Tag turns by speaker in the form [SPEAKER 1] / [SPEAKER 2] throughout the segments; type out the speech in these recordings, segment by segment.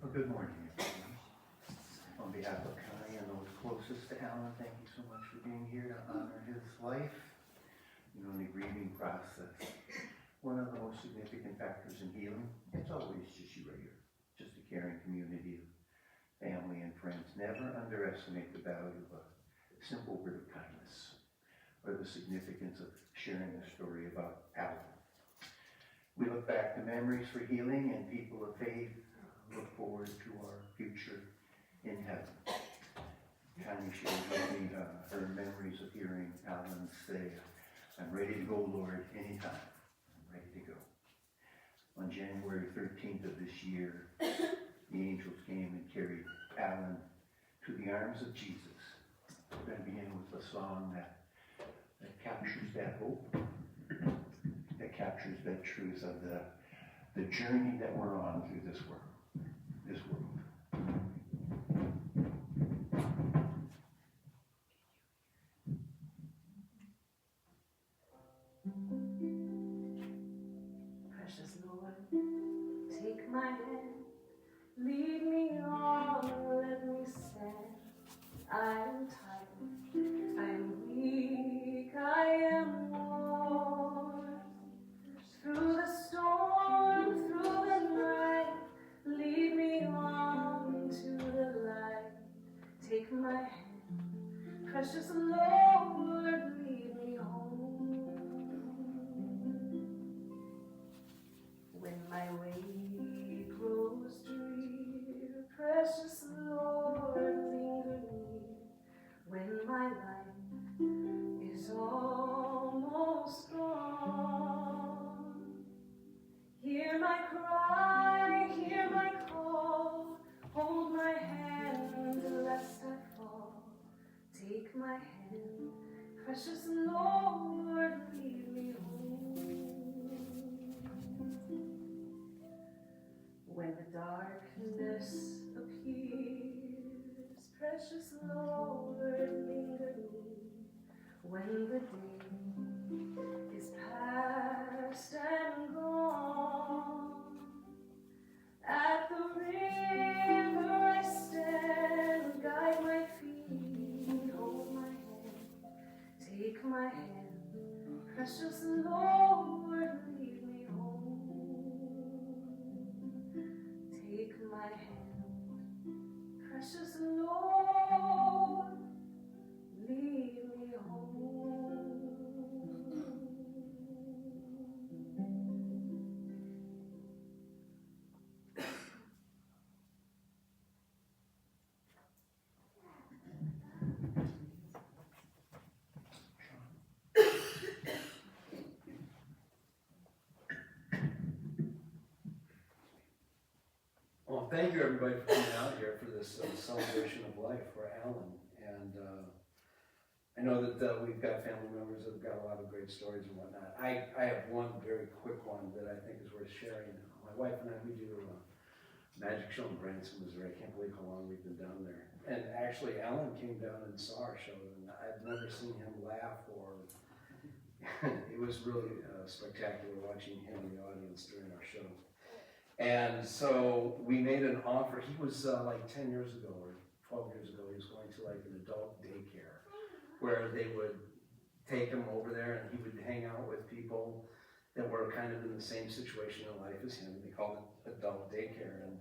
[SPEAKER 1] Well, good morning, everyone. On behalf of Connie and those closest to Alan, thank you so much for being here to honor his life. You know, in the grieving process, one of the most significant factors in healing, it's always just you right here, just a caring community of family and friends. Never underestimate the value of a simple word of kindness or the significance of sharing a story about Alan. We look back to memories for healing and people of faith look forward to our future in heaven. Connie shared with me her memories of hearing Alan say, "I'm ready to go, Lord, anytime. I'm ready to go." On January 13th of this year, the angels came and carried Alan to the arms of Jesus. We're going to begin with a song that captures that hope, that captures that truth of the journey that we're on through this world.
[SPEAKER 2] Precious Lord, take my hand, lead me on, let me stand. I am tired, I am weak, I am worn. Through the storm, through the night, lead me on to the light. Take my hand, precious Lord, lead me home. When my way grows drear, precious Lord, linger near. When my life is almost gone, hear my cry, hear my call, hold my hand lest I fall. Take my hand, precious Lord, lead me home. When the darkness appears, precious Lord, linger near. When the day is past and gone, at the river I stand, guide my feet, hold my hand, take my hand, precious Lord, lead me home. Take my hand, precious Lord, lead me home.
[SPEAKER 3] Well, thank you everybody for coming out here for this celebration of life for Alan. And I know that we've got family members that have got a lot of great stories and whatnot. I have one very quick one that I think is worth sharing. My wife and I, we do a magic show in Branson, Missouri. I can't believe how long we've been down there. And actually, Alan came down and saw our show, and I've never seen him laugh or it was really spectacular watching him in the audience during our show. And so we made an offer. He was like 10 years ago or 12 years ago, he was going to like an adult daycare where they would take him over there and he would hang out with people that were kind of in the same situation in life as him. They called it adult daycare. And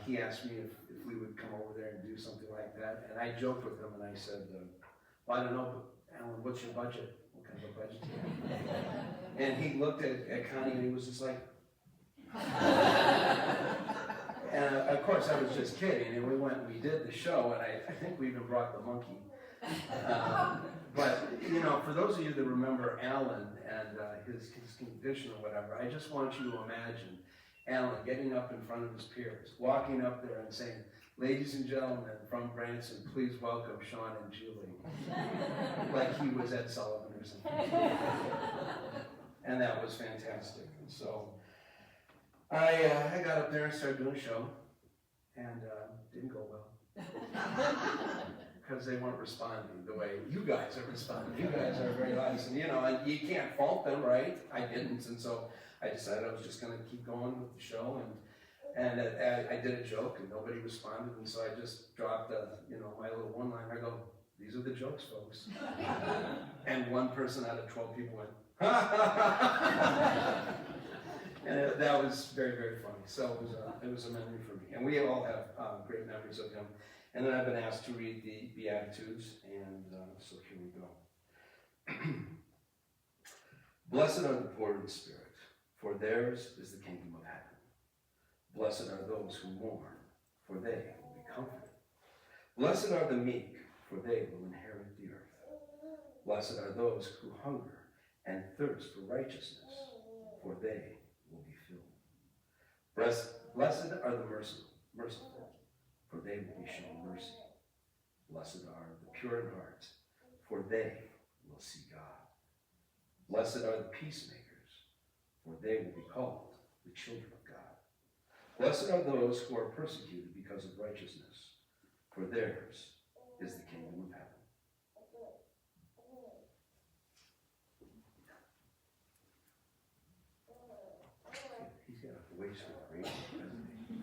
[SPEAKER 3] he asked me if we would come over there and do something like that. And I joked with him and I said, well, I don't know, but Alan, what's your budget? What kind of a budget do you have? And he looked at Connie and he was just like, and of course I was just kidding, and we went and we did the show, and I think we even brought the monkey. But, you know, for those of you that remember Alan and his condition or whatever, I just want you to imagine Alan getting up in front of his peers, walking up there and saying, ladies and gentlemen from Branson, please welcome Sean and Julie. Like he was Ed Sullivan or something. And that was fantastic. And so I got up there and started doing a show, and didn't go well. Because they weren't responding the way you guys are responding. You guys are very nice, and you know, and you can't fault them, right? I didn't, and so I decided I was just going to keep going with the show, and I did a joke, and nobody responded, and so I just dropped my little one-liner. I go, these are the jokes, folks. And one person out of 12 people went, and that was very, very funny. So it was a memory for me. And we all have great memories of him. And then I've been asked to read the Beatitudes, and so here we go. Blessed are the poor in spirit, for theirs is the kingdom of heaven. Blessed are those who mourn, for they will be comforted. Blessed are the meek, for they will inherit the earth. Blessed are those who hunger and thirst for righteousness, for they will be filled. Blessed are the merciful, for they will be shown mercy. Blessed are the pure in heart, for they will see God. Blessed are the peacemakers, for they will be called the children of God. Blessed are those who are persecuted because of righteousness, for theirs is the kingdom of heaven. He's got a voice for great, doesn't he?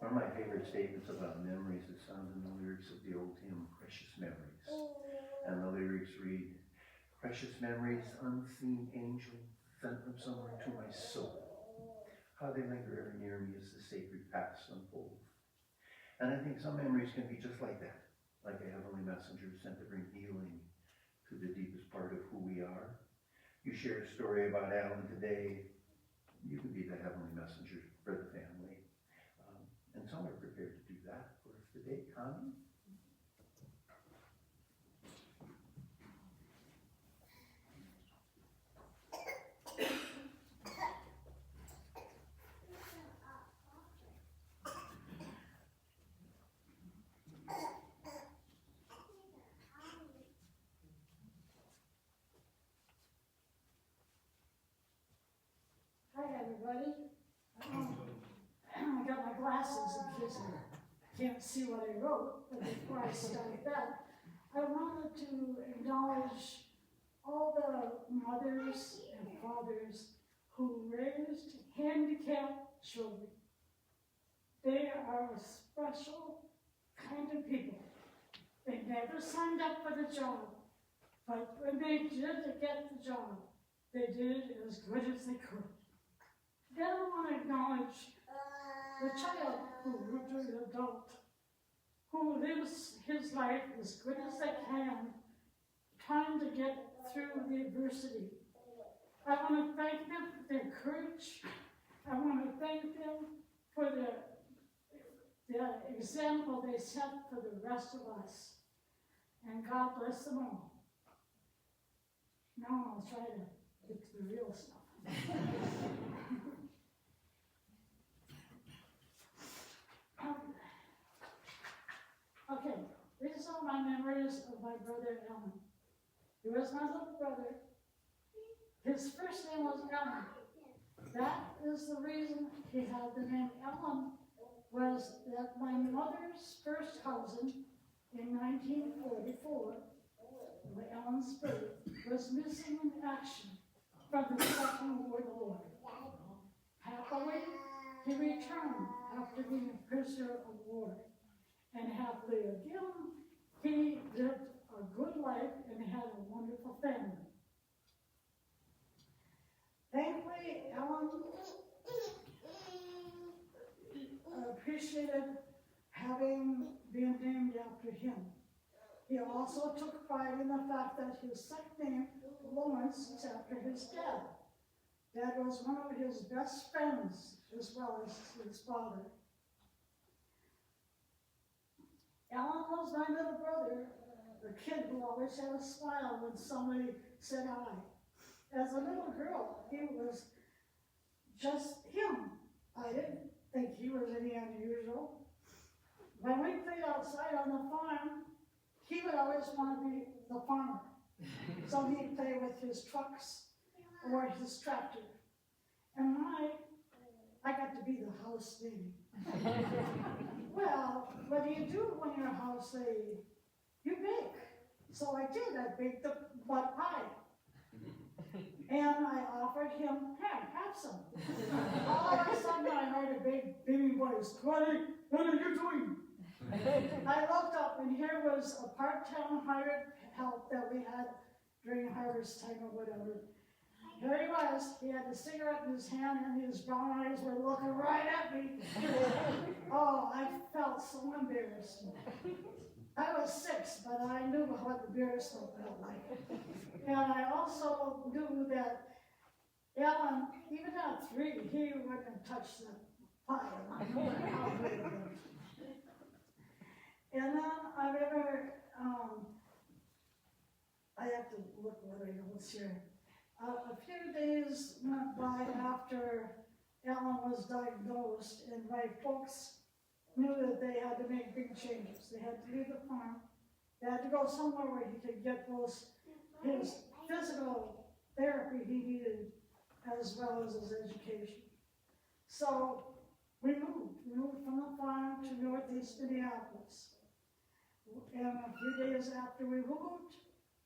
[SPEAKER 1] One of my favorite statements about memories is found in the lyrics of the old hymn, Precious Memories. And the lyrics read, precious memories, unseen angel, sent from somewhere to my soul. How they linger ever near me as the sacred past unfolds. And I think some memories can be just like that, like a heavenly messenger sent to bring healing to the deepest part of who we are. You shared a story about Alan today. You can be the heavenly messenger for the family. And some are prepared to do that for us today. Connie?
[SPEAKER 4] Hi, everybody. I got my glasses in case I can't see what I wrote, but before I start that, I wanted to acknowledge all the mothers and fathers who raised handicapped children. They are a special kind of people. They never signed up for the job, but when they did get the job, they did as good as they could. Then I want to acknowledge the child who grew to an adult, who lives his life as good as they can, trying to get through the adversity. I want to thank them for their courage. I want to thank them for the example they set for the rest of us. And God bless them all. Now I'll try to get to the real stuff. Okay, these are my fond memories of my brother Ellen. He was my little brother. His first name was Ellen. That is the reason he had the name Ellen, was that my mother's first cousin in 1944, when Ellen's birth, was missing in action from the Second World War. Happily, he returned after being a prisoner of war. And happily again, he lived a good life and had a wonderful family. Thankfully, Ellen appreciated having been named after him. He also took pride in the fact that his second name, Lawrence, is after his dad. Dad was one of his best friends as well as his father. Alan was my little brother, a kid who always had a smile when somebody said hi. As a little girl, he was just him. I didn't think he was any unusual. When we played outside on the farm, he would always want to be the farmer. So he'd play with his trucks or his tractor. And I got to be the house lady. Well, what do you do when you're a house lady? You bake. So I did. I baked the mud pie. And I offered him, hey, have some. All of a sudden I heard a big baby voice, Connie, what are you doing? I looked up and here was a part-time hired help that we had during harvest time or whatever. Here he was, he had a cigarette in his hand and his brown eyes were looking right at me. Oh, I felt so embarrassed. I was 6, but I knew what embarrassment felt like. And I also knew that Alan, even at 3, he wouldn't have touched the pie. And then I remember, I have to look what I was here. A few days went by after Alan was diagnosed, and my folks knew that they had to make big changes. They had to leave the farm. They had to go somewhere where he could get his physical therapy he needed, as well as his education. So we moved from the farm to northeast Minneapolis. And a few days after we moved,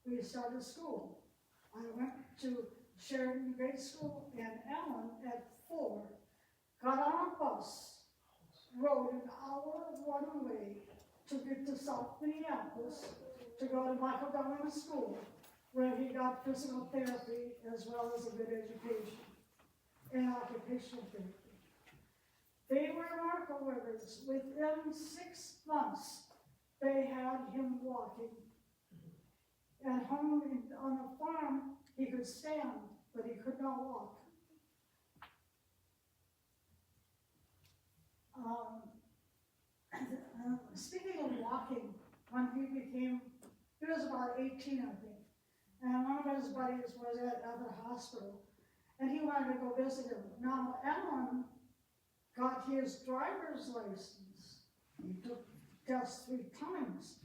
[SPEAKER 4] we started school. I went to Sheridan Grade School, and Alan, at 4, got on a bus, rode an hour one way to get to South Minneapolis to go to Michael Government School, where he got physical therapy as well as a good education and occupational therapy. They were miracle workers. Within 6 months, they had him walking. At home on the farm, he could stand, but he could not walk. Speaking of walking, when he was about 18, I think, and one of his buddies was at the hospital, and he wanted to go visit him. Now, Alan got his driver's license. He took tests 3 times,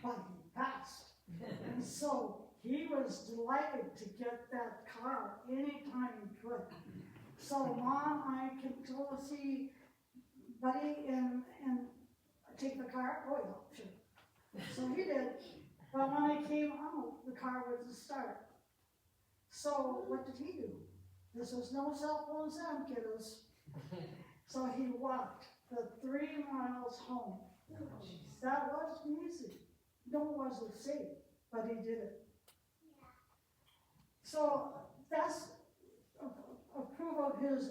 [SPEAKER 4] but he passed. And so he was delighted to get that car anytime he could. So Mom, I can go see Buddy and take the car? Oh yeah, sure. So he did. But when I came out, the car wouldn't start. So what did he do? This was no cell phones then, kiddos. So he walked the 3 miles home. That wasn't easy. No, it wasn't safe, but he did it. So that's a proof of his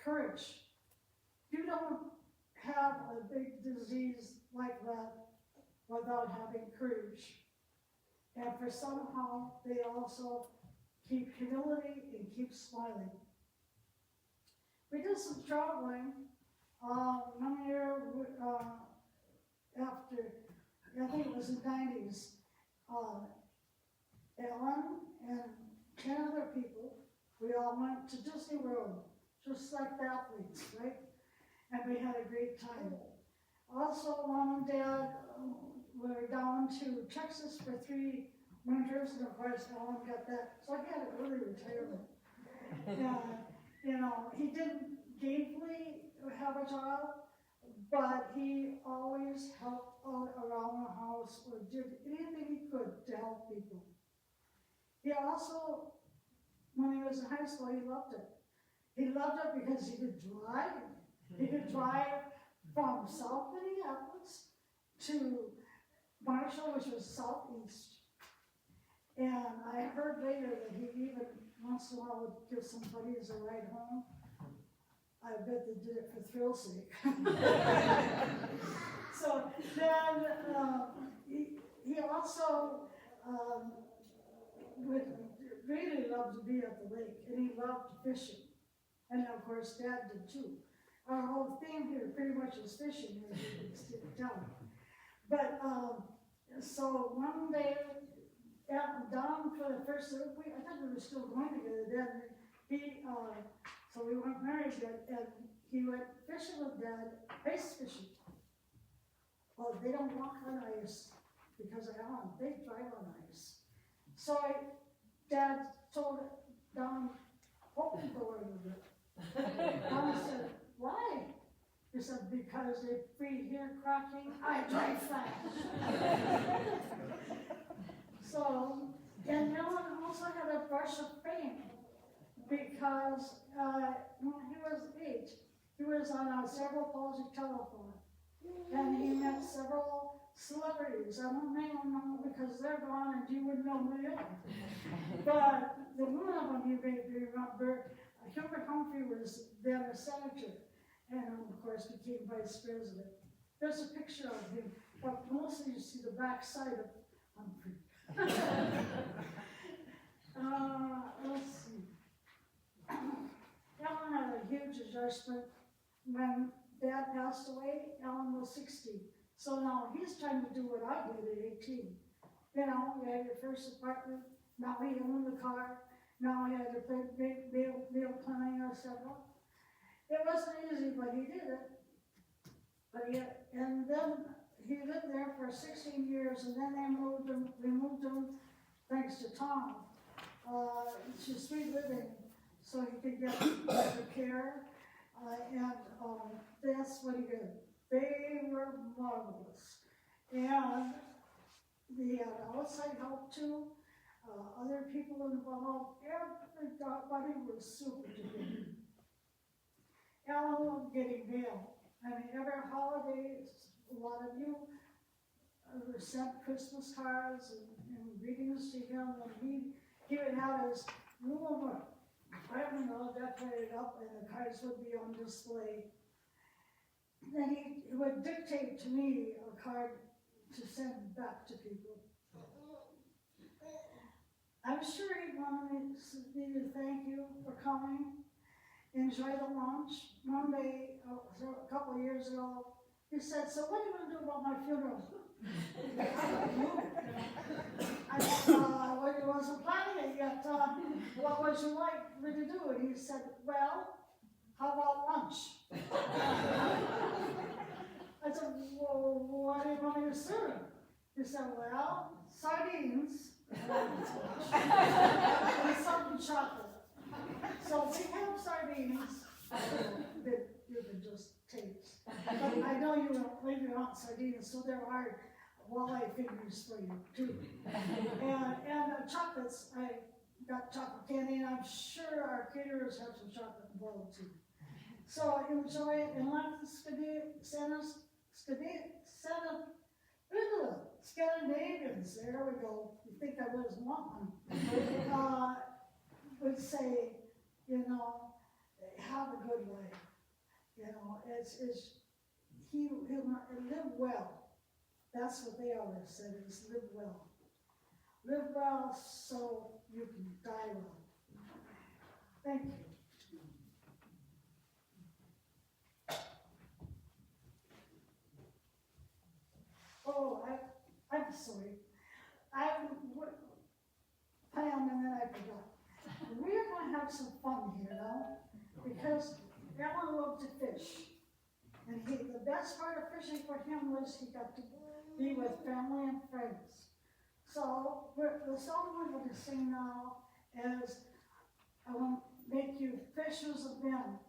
[SPEAKER 4] courage. You don't have a big disease like that without having courage. And for somehow, they also keep humility and keep smiling. We did some traveling. One year after, I think it was the 90s, Ellen and 10 other people, we all went to Disney World, just like the athletes, right? And we had a great time. Also, Mom and Dad were down to Texas for 3 winters, and of course, Alan got that, so he had an early retirement. And, you know, he didn't gainfully have a job, but he always helped out around the house or did anything he could to help people. He also, when he was in high school, he loved it. He loved it because he could drive. He could drive from South Minneapolis to Marshall, which was southeast. And I heard later that he even once in a while would give some buddies a ride home. I bet they did it for thrills' sake. So then he also would really loved to be at the lake, and he loved fishing. And of course, Dad did too. Our whole theme here pretty much is fishing, as you can tell. But so one day, down for the first week, I thought we were still going together then. So we weren't married yet, and he went fishing with Dad, ice fishing. Well, they don't walk on ice because of Alan, they drive on ice. So Dad told Don, open the door a little bit. Don said, why? He said, because if we hear cracking, I drive fast. So, and Alan also had a brush of fame because when he was 8, he was on a cerebral palsy telephone, and he met several celebrities. I won't name them because they're gone and you wouldn't know who they are. But the one of them you may remember, Hubert Humphrey was then a senator, and of course became vice president. There's a picture of him, but mostly you see the back side of Humphrey. Let's see. Alan had a huge adjustment. When Dad passed away, Alan was 60. So now he's trying to do what I did at 18. You know, you had your first apartment, now he owned the car, now he had to pay meal planning, etc. It wasn't easy, but he did it. And then he lived there for 16 years, and then we moved him, thanks to Tom, to Sweet Living, so he could get better care, and that's what he did. They were marvelous, and they had outside help too, other people involved, everybody was super together. Alan loved getting mail. I mean, every holiday, a lot of you sent Christmas cards and greetings to him, and he would have his room, all decorated up, and the cards would be on display. Then he would dictate to me a card to send back to people. I'm sure he wanted me to thank you for coming. Enjoy the lunch. One day, a couple of years ago, he said, so what are you going to do about my funeral? I said, well, I wasn't planning it yet. What would you like me to do? And he said, well, how about lunch? I said, well, what do you want me to serve? He said, well, sardines and some chocolate. So we have sardines that you can just taste. But I know you don't leave your aunt sardines, so there are walleye fingers for you too. And chocolates, I got chocolate candy, and I'm sure our caterers have some chocolate involved too. So enjoy it, and like the Scandinavians, there we go, you think I was one, would say, you know, have a good life. You know, live well. That's what they always said, is live well. Live well so you can die well. Thank you. Oh, I'm sorry. Pam, and then I forgot. We're going to have some fun here now, because Ellen loved to fish. And the best part of fishing for him was he got to be with family and friends. So the song we're going to sing now is I Want to Make You Fishers of Men.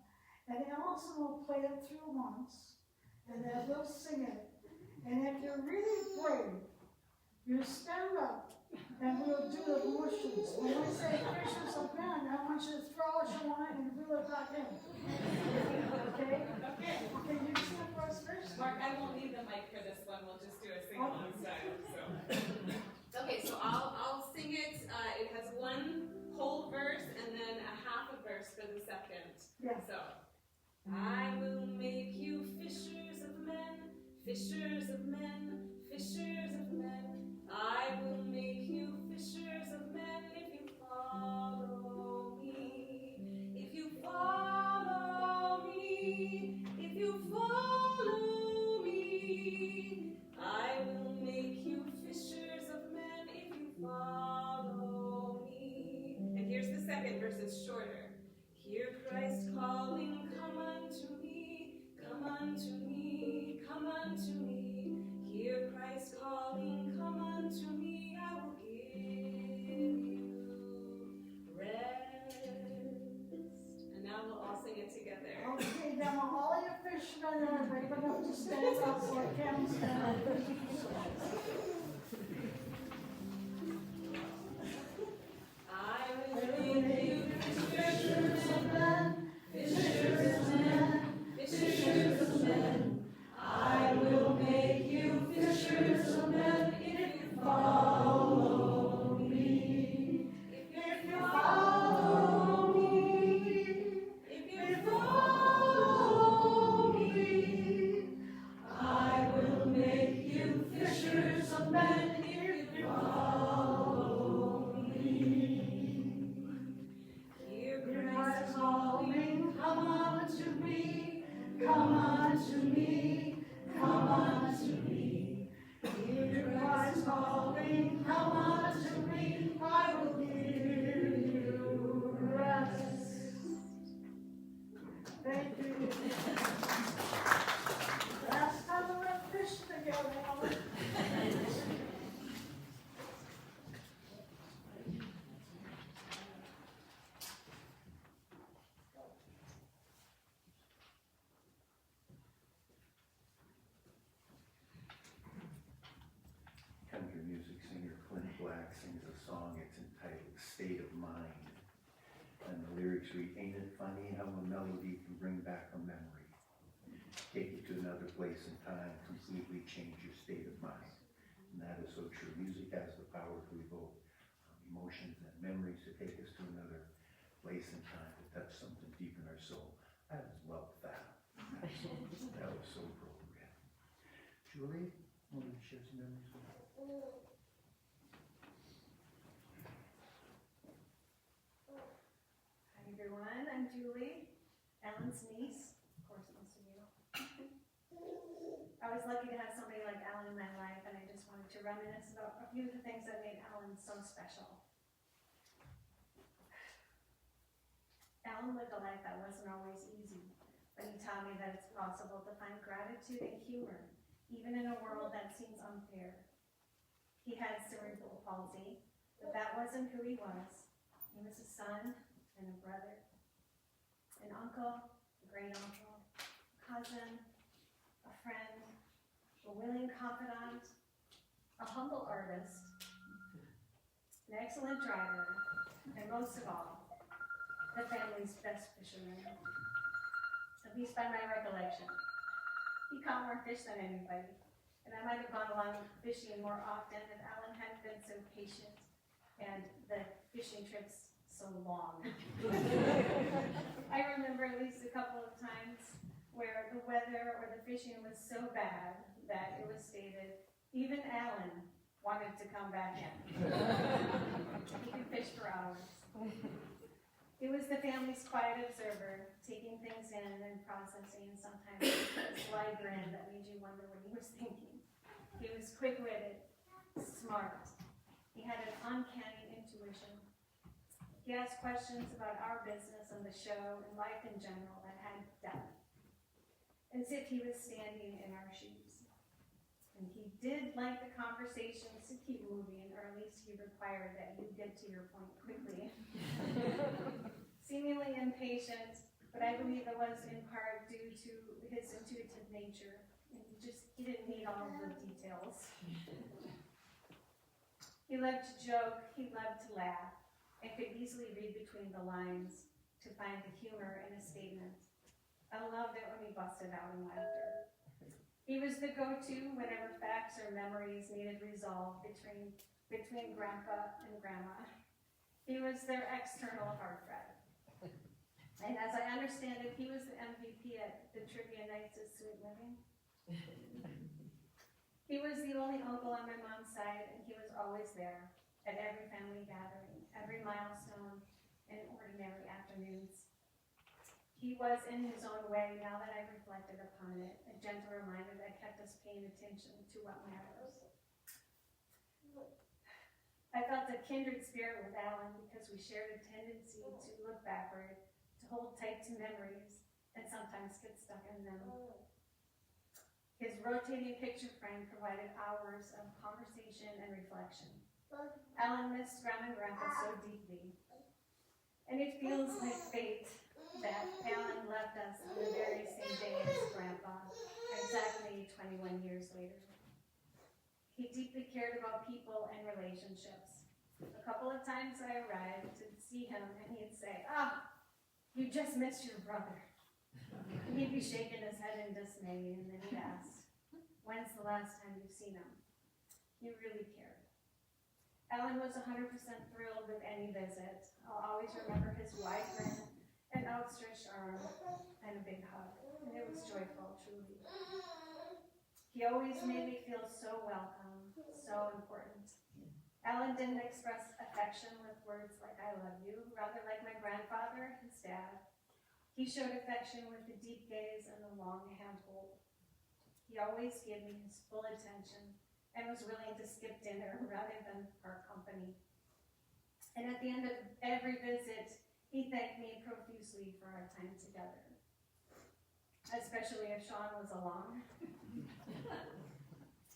[SPEAKER 4] And Allison will play it through once, and then we'll sing it. And if you're really brave, you stand up and we'll do the motions. When we say fishers of men, I want you to throw out your line and reel it back in. Okay? Okay, you stand for us first?
[SPEAKER 2] Mark, I won't need the mic for this one. We'll just do a sing-along style. So. Okay, so I'll sing it. It has one whole verse and then a half a verse for the second.
[SPEAKER 4] Yeah.
[SPEAKER 2] So, I will make you fishers of men, fishers of men, fishers of men. I will make you fishers of men if you follow me. If you follow me, if you follow me, I will make you fishers of men if you follow me. And here's the second verse, it's shorter. Hear Christ calling, come unto me, come unto me, come unto me. Hear Christ calling, come unto me, I will give you rest. And now we'll all sing it together.
[SPEAKER 4] Okay, now all you fishermen are brave enough to stand up so I can stand up.
[SPEAKER 2] I will make you fishers of men, fishers of men, fishers of men. I will make you fishers of men if you follow me. If you follow me, if you follow me, I will make you fishers of men if you follow me. Hear Christ calling, come unto me, come unto me, come unto me. Hear Christ calling, come unto me, I will give you rest.
[SPEAKER 4] Thank you. Last time we went fishing together, Alan.
[SPEAKER 1] Country music singer Clint Black sings a song, it's entitled State of Mind. And the lyrics read, ain't it funny how a melody can bring back a memory? Take you to another place and time, completely change your state of mind. And that is so true. Music has the power to evoke emotions and memories to take us to another place and time, to touch something deep in our soul. I just loved that. That was so appropriate. Julie, want to share some memories with us?
[SPEAKER 5] Hi everyone, I'm Julie, Alan's niece, of course most of you. I was lucky to have somebody like Alan in my life, and I just wanted to reminisce about a few of the things that made Alan so special. Alan lived a life that wasn't always easy, but he taught me that it's possible to find gratitude and humor, even in a world that seems unfair. He had cerebral palsy, but that wasn't who he was. He was a son and a brother, an uncle, a great uncle, a cousin, a friend, a willing confidant, a humble artist, an excellent driver, and most of all, the family's best fisherman, at least by my recollection. He caught more fish than anybody, and I might have gone along fishing more often if Alan hadn't been so patient and the fishing trips so long. I remember at least a couple of times where the weather or the fishing was so bad that it was stated, even Alan wanted to come back in. He could fish for hours. It was the family's quiet observer, taking things in and processing, and sometimes a sly grin that made you wonder what he was thinking. He was quick-witted, smart. He had an uncanny intuition. He asked questions about our business and the show and life in general that had depth. as if he was standing in our shoes. And he did like the conversations to keep moving, or at least he required that you get to your point quickly. Seemingly impatient, but I believe it was in part due to his intuitive nature. And he didn't need all of the details. He loved to joke, he loved to laugh, and could easily read between the lines to find the humor in a statement. I loved it when he busted out in laughter. He was the go-to whenever facts or memories needed resolve between Grandpa and Grandma. He was their external heartthrob. And as I understand it, he was the MVP at the trivia nights at Sweet Living. He was the only uncle on my mom's side, and he was always there at every family gathering, every milestone, and ordinary afternoons. He was, in his own way, now that I've reflected upon it, a gentle reminder that kept us paying attention to what matters. I felt a kindred spirit with Alan because we shared a tendency to look backward, to hold tight to memories, and sometimes get stuck in them. His rotating picture frame provided hours of conversation and reflection. Alan missed Grandma and Grandpa so deeply. And it feels like fate that Alan left us on the very same day as Grandpa, exactly 21 years later. He deeply cared about people and relationships. A couple of times I arrived to see him and he'd say, you just missed your brother. And he'd be shaking his head in dismay, and then he'd ask, when's the last time you've seen him? He really cared. Alan was 100% thrilled with any visit. I'll always remember his wide grin, an outstretched arm, and a big hug. And it was joyful, truly. He always made me feel so welcome, so important. Alan didn't express affection with words like I love you, rather like my grandfather, his dad. He showed affection with the deep gaze and the long handhold. He always gave me his full attention and was willing to skip dinner rather than our company. And at the end of every visit, he thanked me profusely for our time together, especially if Sean was along.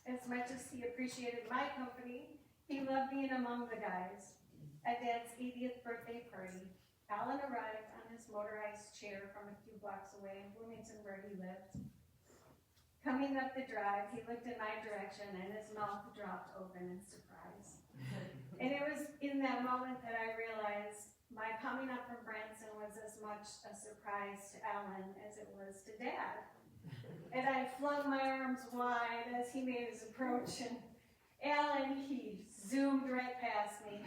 [SPEAKER 5] As much as he appreciated my company, he loved being among the guys. At Dad's 80th birthday party, Alan arrived on his motorized chair from a few blocks away in Bloomington where he lived. Coming up the drive, he looked in my direction and his mouth dropped open in surprise. And it was in that moment that I realized my coming up from Branson was as much a surprise to Alan as it was to Dad. And I flung my arms wide as he made his approach, and Alan, he zoomed right past me.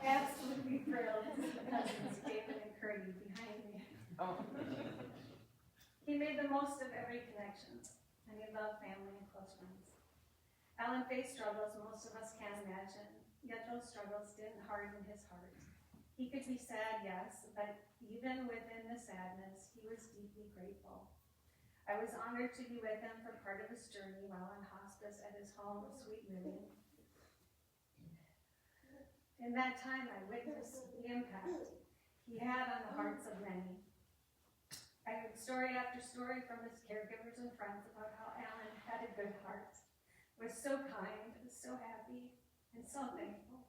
[SPEAKER 5] Absolutely thrilled to see cousins David and Curdy behind me. He made the most of every connection, and he loved family and close friends. Alan faced struggles most of us can't imagine, yet those struggles didn't harden his heart. He could be sad, yes, but even within the sadness, he was deeply grateful. I was honored to be with him for part of his journey while on hospice at his home, Sweet Living. In that time, I witnessed the impact he had on the hearts of many. I heard story after story from his caregivers and friends about how Alan had a good heart, was so kind, so happy, and so thankful.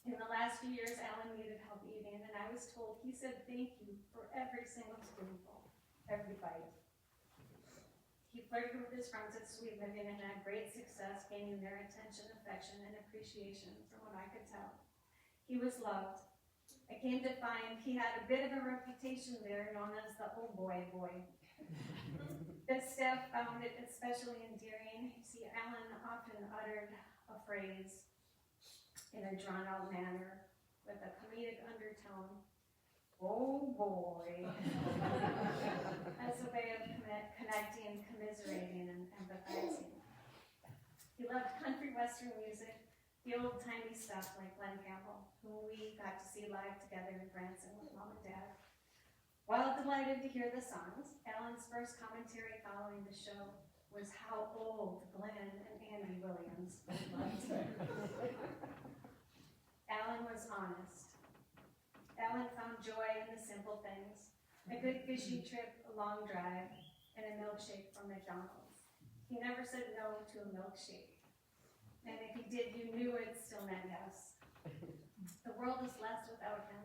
[SPEAKER 5] In the last few years, Alan needed help eating, and I was told he said thank you for every single spoonful, every bite. He flirted with his friends at Sweet Living and had great success gaining their attention, affection, and appreciation from what I could tell. He was loved. I came to find he had a bit of a reputation there known as the oh boy boy. The staff found it especially endearing. You see, Alan often uttered a phrase in a drawn-out manner with a comedic undertone, oh boy, as a way of connecting, commiserating, and empathizing. He loved country western music, the old-timey stuff like Glenn Campbell, whom we got to see live together in Branson with Mom and Dad. While delighted to hear the songs, Alan's first commentary following the show was how old Glenn and Andy Williams looked. Alan was honest. Alan found joy in the simple things, a good fishing trip, a long drive, and a milkshake from McDonald's. He never said no to a milkshake. And if he did, you knew it still meant yes. The world is less without him.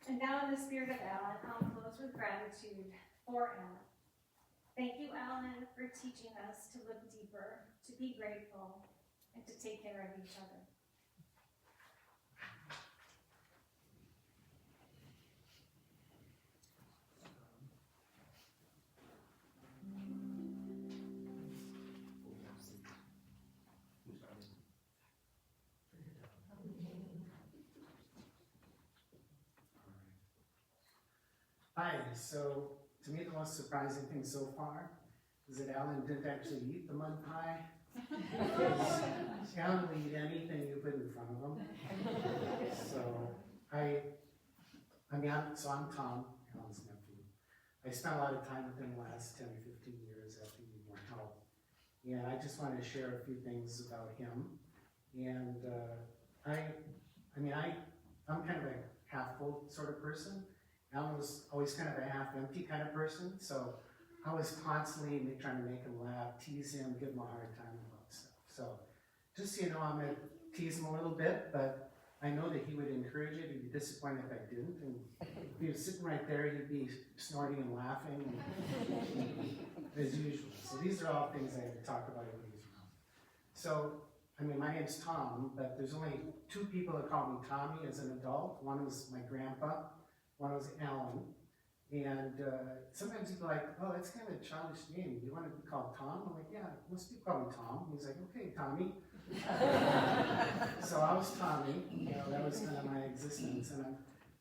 [SPEAKER 5] And now in the spirit of Alan, I'll close with gratitude for Alan. Thank you, Alan, for teaching us to look deeper, to be grateful, and to take care of each other.
[SPEAKER 6] Hi, so to me the most surprising thing so far is that Alan didn't actually eat the mud pie. Alan will eat anything you put in front of him. So I'm Tom, Alan's nephew. I spent a lot of time with him the last 10 or 15 years after he needed more help. And I just wanted to share a few things about him. And I'm kind of a half full sort of person. Alan was always kind of a half-empty kind of person, so I was constantly trying to make him laugh, tease him, give him a hard time about stuff. So just so you know, I'm going to tease him a little bit, but I know that he would encourage it. He'd be disappointed if I didn't. And if he was sitting right there, he'd be snorting and laughing as usual. So these are all things I talk about when he's around. So, my name's Tom, but there's only two people that call me Tommy as an adult. One was my grandpa. One was Alan, and sometimes people are like, oh, that's kind of a childish name. Do you want to be called Tom? I'm like, yeah, most people call me Tom. He's like, okay, Tommy. So I was Tommy, that was kind of my existence. And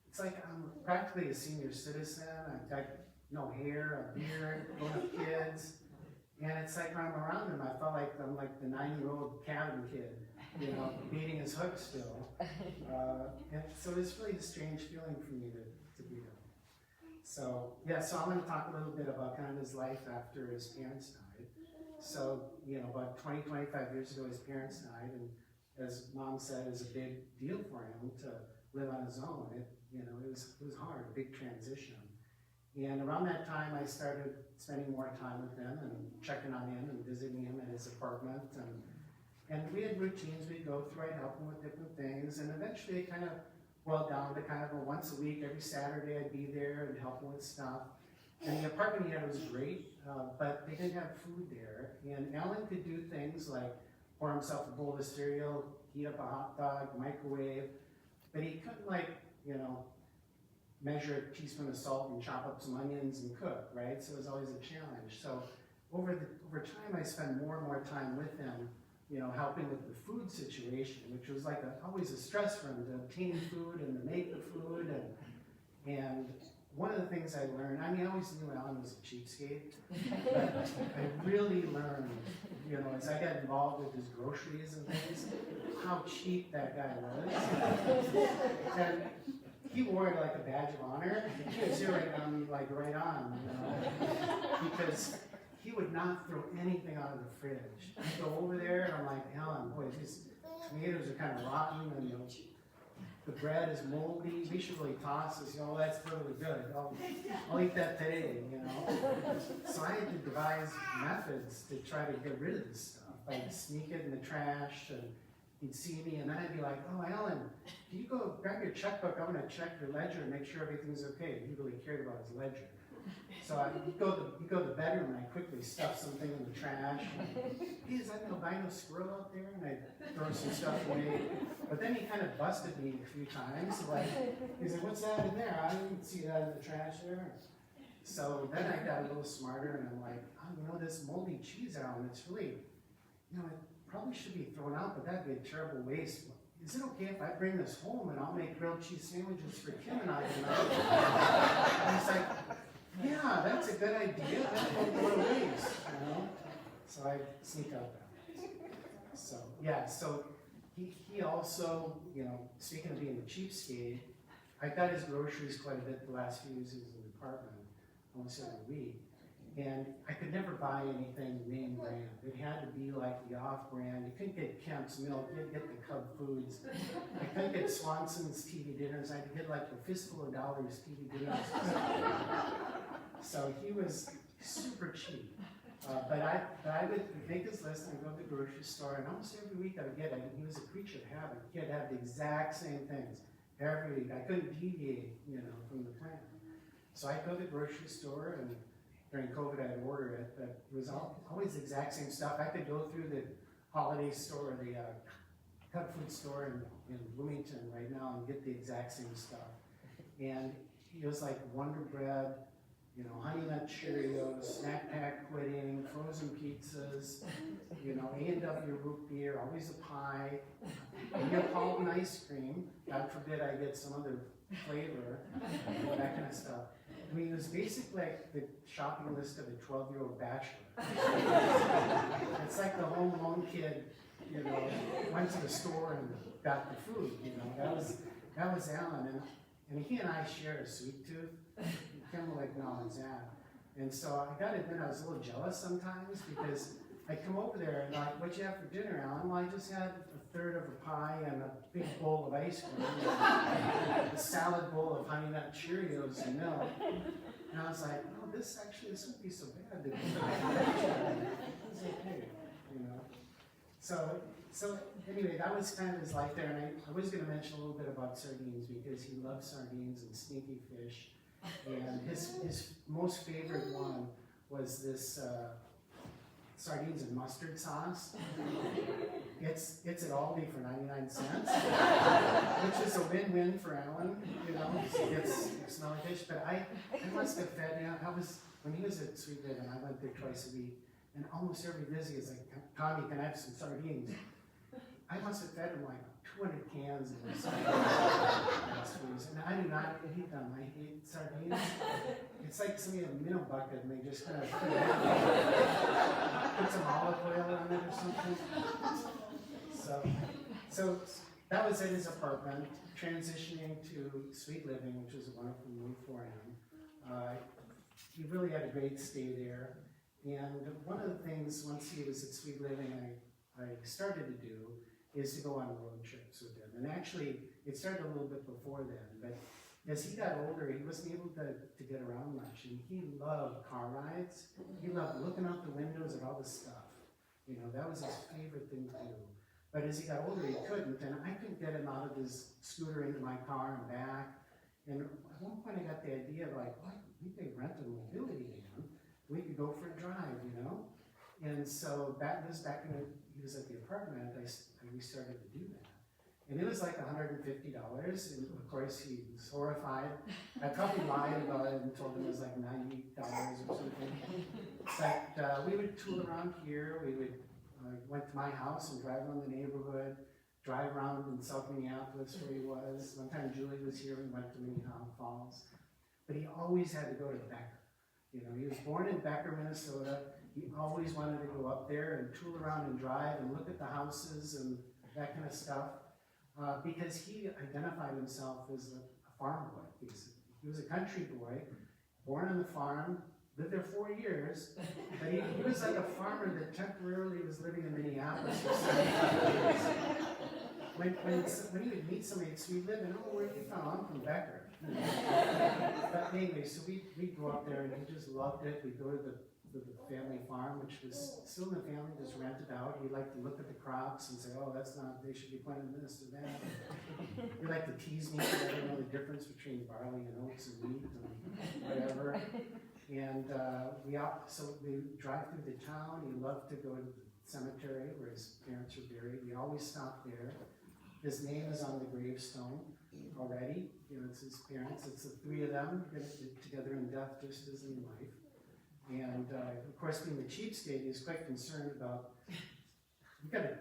[SPEAKER 6] it's like I'm practically a senior citizen. I've got no hair, a beard, grown-up kids. And it's like when I'm around him, I felt like I'm like the 9-year-old cabin kid, beating his hook still. And so it's really a strange feeling for me to be him. So I'm going to talk a little bit about kind of his life after his parents died. So, about 20, 25 years ago, his parents died, and as Mom said, it was a big deal for him to live on his own. It was hard, a big transition. And around that time, I started spending more time with him and checking on him and visiting him at his apartment. And we had routines we'd go through. I'd help him with different things. And eventually it kind of boiled down to kind of a once a week, every Saturday I'd be there and help him with stuff. And the apartment he had was great, but they didn't have food there. And Alan could do things like pour himself a bowl of cereal, heat up a hot dog, microwave, but he couldn't measure a teaspoon of salt and chop up some onions and cook, right? So it was always a challenge. So over time, I spent more and more time with him, helping with the food situation, which was like always a stress for him to obtain food and to make the food. And one of the things I learned, I always knew Alan was a cheapskate, but I really learned, as I got involved with his groceries and things, how cheap that guy was. And he wore it like a badge of honor. He was zeroing on me right on, because he would not throw anything out of the fridge. I'd go over there and I'm like, Alan, boy, these tomatoes are kind of rotten, and the bread is moldy. We should really toss this. That's really good. I'll eat that today. So I had to devise methods to try to get rid of this stuff. I'd sneak it in the trash, and he'd see me, and then I'd be like, oh, Alan, can you go grab your checkbook? I'm going to check your ledger and make sure everything's okay. He really cared about his ledger. So he'd go to the bedroom, and I'd quickly stuff something in the trash. Hey, is that an albino squirrel out there? And I'd throw some stuff away. But then he kind of busted me a few times. He's like, what's that in there? I didn't see that in the trash there. So then I got a little smarter, and I'm like, oh, this moldy cheese, Alan, it's really, it probably should be thrown out, but that'd be a terrible waste. Is it okay if I bring this home and I'll make grilled cheese sandwiches for Kim and I tonight? And he's like, yeah, that's a good idea. That won't go to waste, So I sneak out that. So he also, speaking of being a cheapskate, I got his groceries quite a bit the last few years in the apartment, almost every week. And I could never buy anything name brand. It had to be like the off-brand. You couldn't get Kemp's milk, you'd get the Cub Foods. I couldn't get Swanson's TV dinners. I'd get like a fistful of dollars TV dinners. So he was super cheap. But I would make his list and I'd go to the grocery store, and almost every week I would get it. He was a creature of habit. He'd have the exact same things every week. I couldn't deviate, from the plan. So I'd go to the grocery store, and during COVID I'd order it, but it was always the exact same stuff. I could go through the holiday store, the cut food store in Bloomington right now and get the exact same stuff. And it was like Wonder Bread, Honey Nut Cheerios, Snack Pack pudding, frozen pizzas, A&W root beer, always a pie, Neapolitan ice cream. God forbid I get some other flavor, that kind of stuff. I mean, it was basically like the shopping list of a 12-year-old bachelor. It's like the home alone kid, went to the store and got the food, That was Alan, and he and I shared a sweet tooth. Kind of like acknowledge that. And so I gotta admit, I was a little jealous sometimes because I'd come over there and like, what'd you have for dinner, Alan? Well, I just had a third of a pie and a big bowl of ice cream, and a salad bowl of Honey Nut Cheerios and milk. And I was like, oh, this wouldn't be so bad. It's okay, So anyway, that was kind of his life there. And I was gonna mention a little bit about sardines because he loved sardines and stinky fish. And his most favorite one was this sardines and mustard sauce. It's at Aldi for 99 cents, which is a win-win for Alan, he gets smelly fish. But I must have fed him. When he was at Sweet Living, I went there twice a week, and almost every visit is like, Tommy, can I have some sardines? I must have fed him like 200 cans of sardines. And I do not eat them. I hate sardines. It's like somebody in a minnow bucket and they just kind of put some olive oil on it or something. So that was at his apartment, transitioning to Sweet Living, which was a wonderful move for him. He really had a great stay there. And one of the things, once he was at Sweet Living, I started to do is to go on road trips with him. And actually, it started a little bit before then, but as he got older, he wasn't able to get around much, and he loved car rides. He loved looking out the windows at all the stuff. That was his favorite thing to do. But as he got older, he couldn't, and I couldn't get him out of his scooter into my car and back. And at one point, I got the idea of like, what? We could rent a mobility van. We could go for a drive, And so back when he was at the apartment, we started to do that. And it was like $150, and of course he was horrified. I probably lied about it and told him it was like $90 or something. But we would tool around here. We would went to my house and drive around the neighborhood, drive around in South Minneapolis where he was. One time Julie was here, we went to Minnehaha Falls. But he always had to go to Becker. He was born in Becker, Minnesota. He always wanted to go up there and tool around and drive and look at the houses and that kind of stuff, because he identified himself as a farm boy. He was a country boy, born on the farm, lived there 4 years, but he was like a farmer that temporarily was living in Minneapolis for 75 years. When he would meet somebody at Sweet Living, oh, where are you from? I'm from Becker. But anyway, so we go up there and he just loved it. We'd go to the family farm, which was still in the family, just rented out. He liked to look at the crops and say, oh, they should be planting this or that. He liked to tease me because I didn't know the difference between barley and oats and wheat and whatever. And so we drive through the town. He loved to go to the cemetery where his parents were buried. We always stopped there. His name is on the gravestone already. It's his parents. It's the three of them together in death just as in life. And of course, being the cheapskate, he's quite concerned about, you got to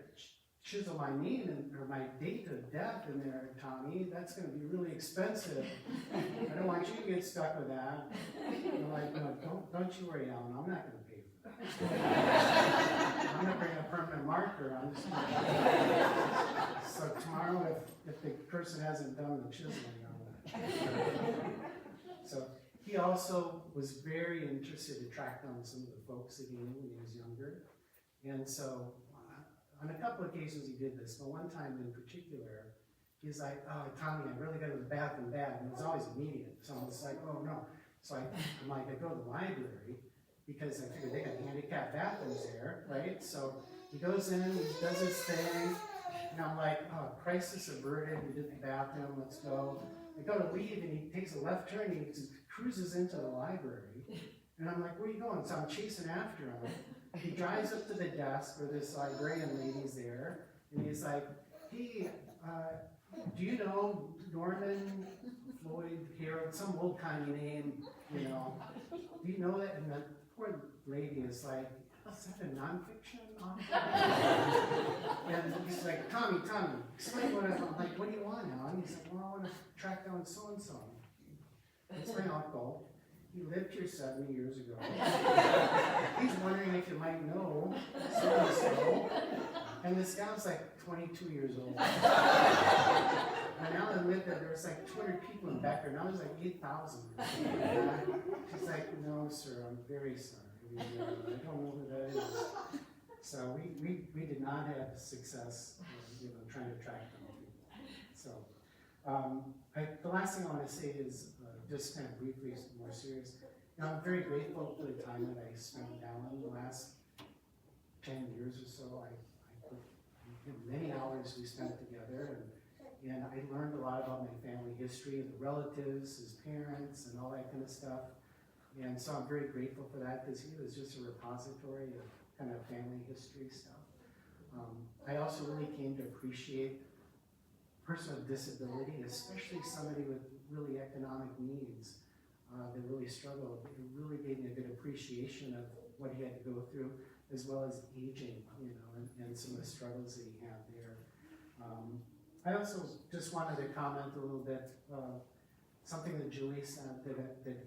[SPEAKER 6] chisel my name or my date of death in there, Tommy. That's going to be really expensive. I don't want you to get stuck with that. I'm like, no, don't you worry, Alan. I'm not going to pay for that. I'm going to bring a permanent marker. I'm just so tomorrow, if the person hasn't done the chiseling on that. So he also was very interested to track down some of the folks that he knew when he was younger. And so on a couple of occasions he did this, but one time in particular, he's like, oh, Tommy, I really got to the bathroom bad. And it was always immediate. So I was like, oh no. So I'm like, I go to the library because I figured they got handicapped bathrooms there, right? So he goes in, he does his thing, and I'm like, oh, crisis averted, we did the bathroom, let's go. I go to leave, and he takes a left turn, and he just cruises into the library. And I'm like, where are you going? So I'm chasing after him. He drives up to the desk where this librarian lady's there, and he's like, hey, do you know Norman Floyd Harold, some old-timey name, you know? Do you know that? And the poor lady is like, is that a nonfiction author? And he's like, Tommy, explain what I'm like, what do you want now? And he's like, well, I want to track down so-and-so. It's my uncle. He lived here 70 years ago. He's wondering if you might know so-and-so. And this guy was like 22 years old. And now I lived there was like 200 people in Becker. Now there's like 8,000. She's like, no, sir, I'm very sorry. I don't know who that is. So we did not have success, trying to track down people. So the last thing I want to say is just kind of briefly more serious. I'm very grateful for the time that I spent down in the last 10 years or so. Many hours we spent together, and I learned a lot about my family history, the relatives, his parents, and all that kind of stuff. And so I'm very grateful for that because he was just a repository of kind of family history stuff. I also really came to appreciate a person with disability, especially somebody with really economic needs that really struggled. It really gave me a good appreciation of what he had to go through, as well as aging, and some of the struggles that he had there. I also just wanted to comment a little bit, something that Julie said that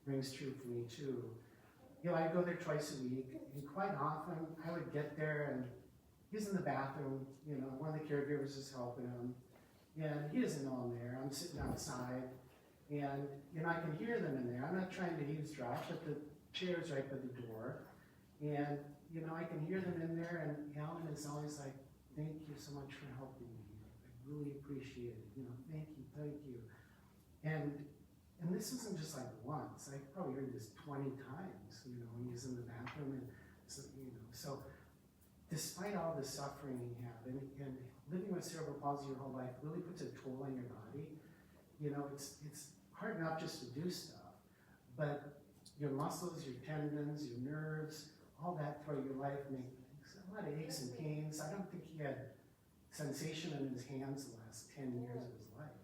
[SPEAKER 6] rings true for me too. I go there twice a week, and quite often I would get there and he's in the bathroom, one of the caregivers is helping him, and he doesn't know I'm there. I'm sitting outside, and I can hear them in there. I'm not trying to eavesdrop, but the chair's right by the door, and I can hear them in there, and Alan is always like, thank you so much for helping me. I really appreciate it. Thank you. And this isn't just like once. I probably heard this 20 times, when he's in the bathroom. And so despite all the suffering he had, and living with cerebral palsy your whole life really puts a toll on your body. It's hard enough just to do stuff, but your muscles, your tendons, your nerves, all that throughout your life make a lot of aches and pains. I don't think he had sensation in his hands the last 10 years of his life,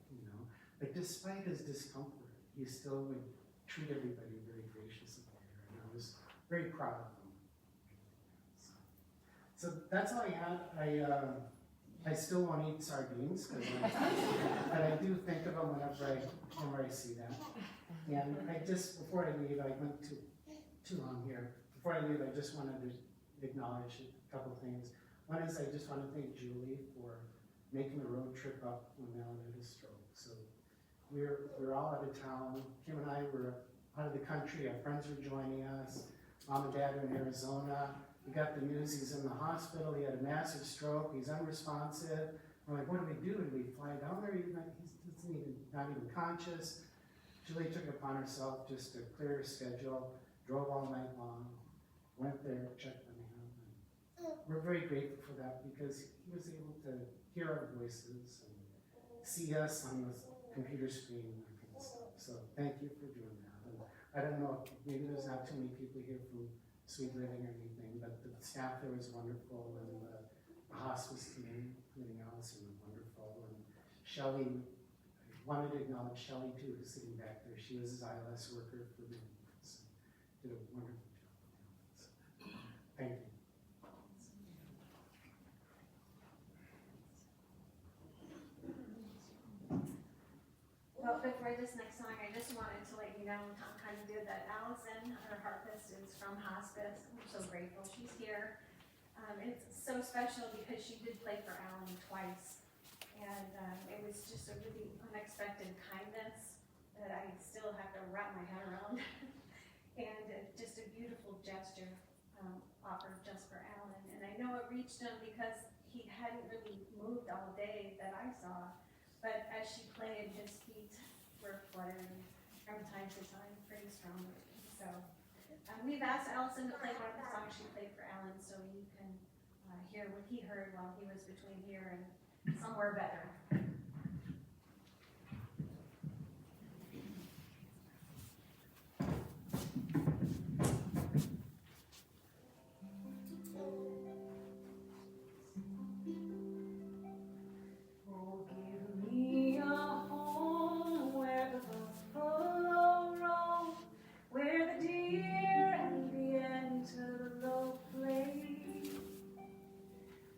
[SPEAKER 6] But despite his discomfort, he still would treat everybody very graciously there, and I was very proud of him. So that's all I had. I still won't eat sardines, but I do think of them whenever I see them. And before I leave, I went too long here. Before I leave, I just wanted to acknowledge a couple things. One is I just want to thank Julie for making the road trip up when Alan had his stroke. So we're all out of town. Kim and I were out of the country. Our friends were joining us. Mom and Dad were in Arizona. We got the news he's in the hospital. He had a massive stroke. He's unresponsive. We're like, what do we do? Do we fly down there? He's not even conscious. Julie took it upon herself just to clear her schedule, drove all night long, went there, checked on him. And we're very grateful for that because he was able to hear our voices and see us on the computer screen and that kind of stuff. So thank you for doing that. And I don't know, maybe there's not too many people here from Sweet Living or anything, but the staff there was wonderful, and the hospice team, including Allison, was wonderful. And Shelley, I wanted to acknowledge Shelley too, who's sitting back there. She was his ILS worker for many months. Did a wonderful job. So, thank you.
[SPEAKER 5] Well, before this next song, I just wanted to let you know, Tom kind of did that. Allison, our harpist, is from hospice. We're so grateful she's here. It's so special because she did play for Alan twice. And it was just a really unexpected kindness that I still have to wrap my head around. And just a beautiful gesture offered just for Alan. And I know it reached him because he hadn't really moved all day that I saw. But as she played, his feet were fluttering from time to time pretty strongly. So we've asked Allison to play one of the songs she played for Alan so you can hear what he heard while he was between here and somewhere better.
[SPEAKER 2] Oh, give me a home where the buffalo roam, where the deer and the antelope play,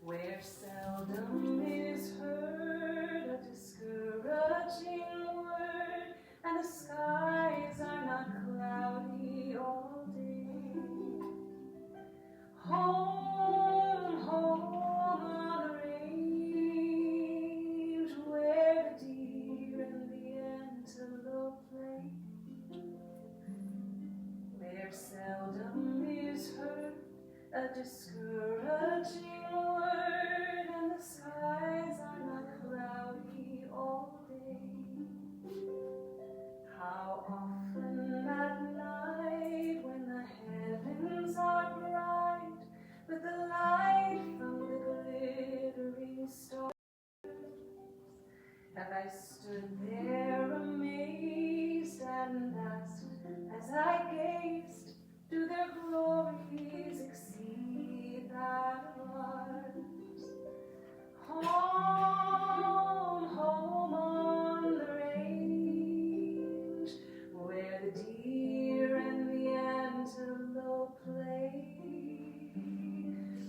[SPEAKER 2] where seldom is heard a discouraging word, and the skies are not cloudy all day. Home, home on the range, where the deer and the antelope play, where seldom is heard a discouraging word, and the skies are not cloudy all day. How often at night, when the heavens are bright with the light from the glittering stars, have I stood there amazed and asked, as I gazed, do their glories exceed that of ours? Home, home on the range, where the deer and the antelope play,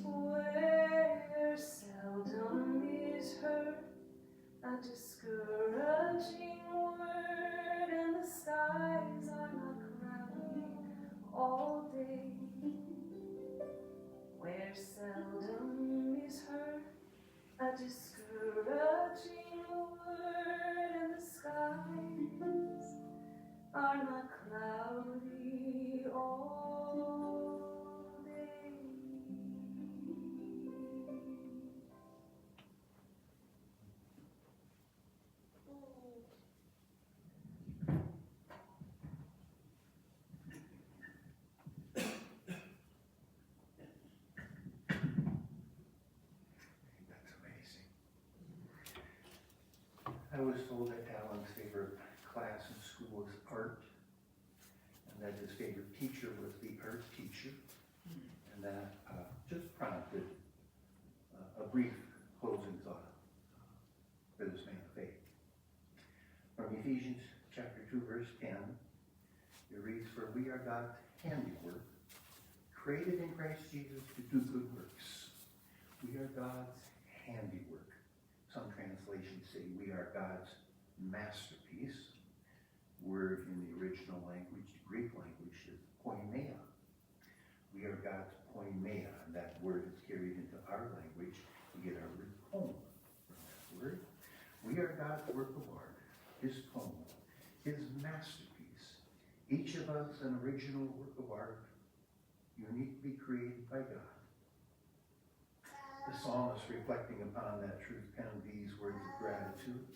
[SPEAKER 2] where seldom is heard a discouraging word, and the skies are not cloudy all day, where seldom is heard a discouraging word, and the skies are not cloudy all day.
[SPEAKER 1] That's amazing. I was told that Alan's favorite class in school was art, and that his favorite teacher was the art teacher, and that just prompted a brief closing thought for this man of faith. From Ephesians chapter 2, verse 10, it reads, "For we are God's handiwork, created in Christ Jesus to do good works." We are God's handiwork. Some translations say we are God's masterpiece. Word in the original language, the Greek language, is poimaia. We are God's poimaia, and that word is carried into our language. We get our word poem from that word. We are God's work of art, his poem, his masterpiece. Each of us an original work of art, uniquely created by God. The psalmist, reflecting upon that truth, penned these words of gratitude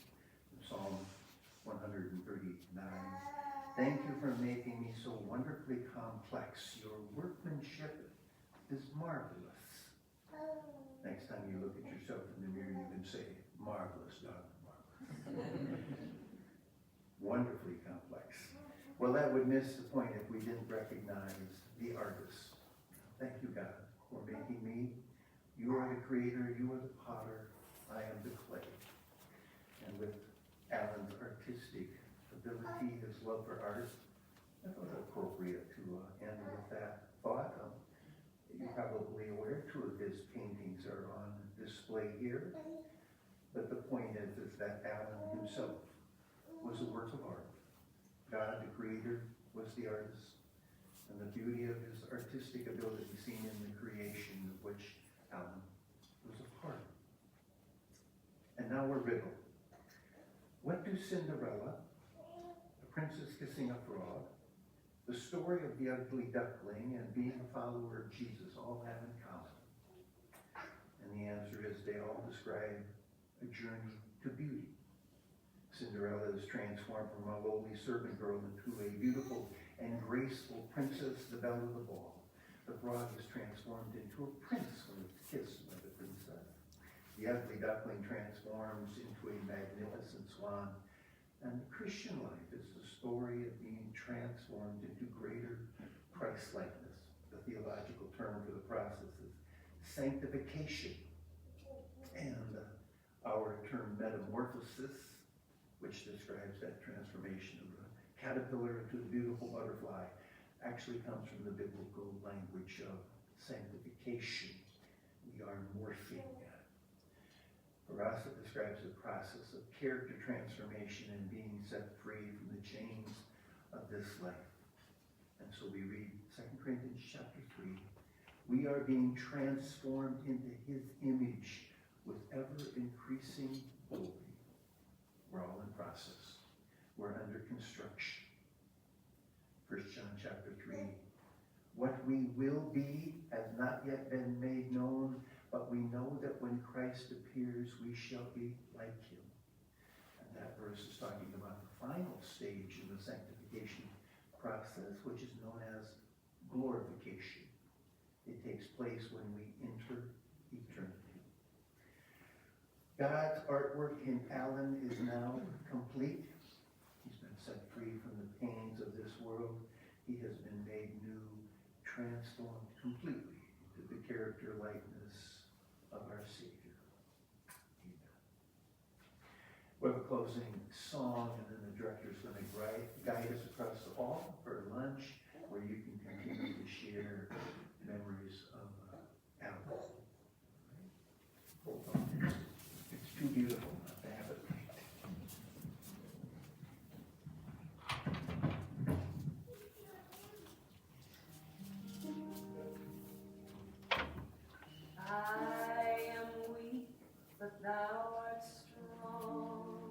[SPEAKER 1] in Psalm 139. "Thank you for making me so wonderfully complex. Your workmanship is marvelous." Next time you look at yourself in the mirror, you can say, "Marvelous, God, marvelous." Wonderfully complex. Well, that would miss the point if we didn't recognize the artist. Thank you, God, for making me. You are the creator, you are the potter, I am the clay. And with Alan's artistic ability, his love for art, I thought it appropriate to end with that thought. You're probably aware 2 of his paintings are on display here. But the point is that Alan himself was a work of art. God, the creator, was the artist. And the beauty of his artistic ability seen in the creation of which Alan was a part. And now we're riddled. What do Cinderella, the princess kissing a frog, the story of the ugly duckling, and being a follower of Jesus all have in common? And the answer is they all describe a journey to beauty. Cinderella is transformed from a lowly servant girl into a beautiful and graceful princess, the belle of the ball. The frog is transformed into a prince when it's kissed by the princess. The ugly duckling transforms into a magnificent swan. And the Christian life is the story of being transformed into greater Christ-likeness. The theological term for the process is sanctification. And our term metamorphosis, which describes that transformation of the caterpillar into the beautiful butterfly, actually comes from the biblical language of sanctification. We are morphing. For us, it describes the process of character transformation and being set free from the chains of this life. And so we read 2 Corinthians chapter 3. We are being transformed into his image with ever-increasing glory. We're all in process. We're under construction. 1 John chapter 3. What we will be has not yet been made known, but we know that when Christ appears, we shall be like him. And that verse is talking about the final stage in the sanctification process, which is known as glorification. It takes place when we enter eternity. God's artwork in Alan is now complete. He's been set free from the pains of this world. He has been made new, transformed completely into the character likeness of our Savior. Amen. We have a closing song, and then the director is going to guide us across the hall for lunch, where you can continue to share memories of Alan. Hold on. It's too beautiful not to have it right.
[SPEAKER 2] I am weak, but thou art strong.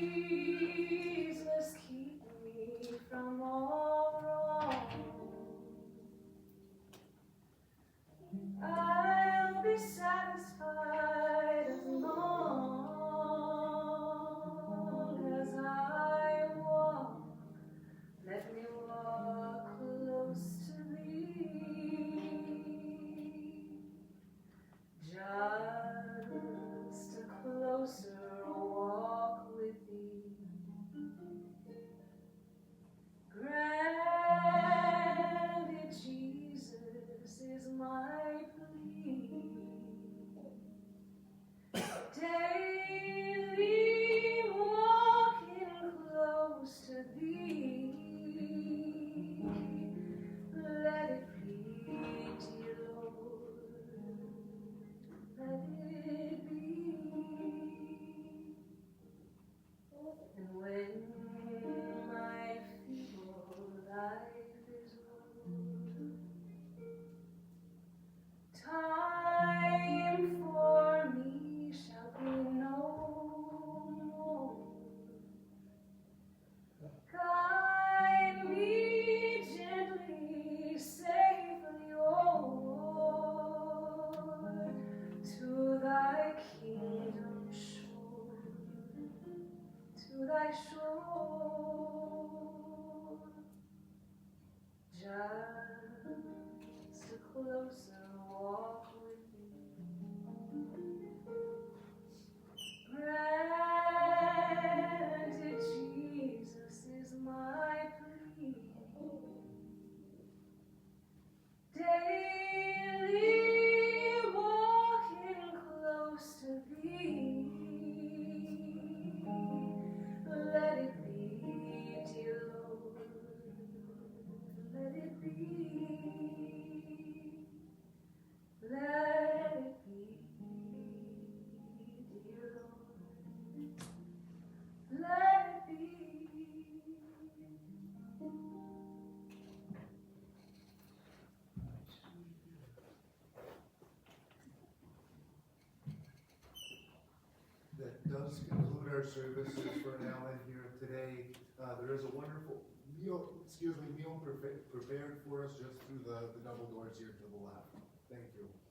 [SPEAKER 2] Jesus, keep me from all wrong. I'll be satisfied as long as I walk. Let me walk close to thee.
[SPEAKER 7] does conclude our services for Alan here today. There is a wonderful meal prepared for us just through the double doors here to the left. Thank you.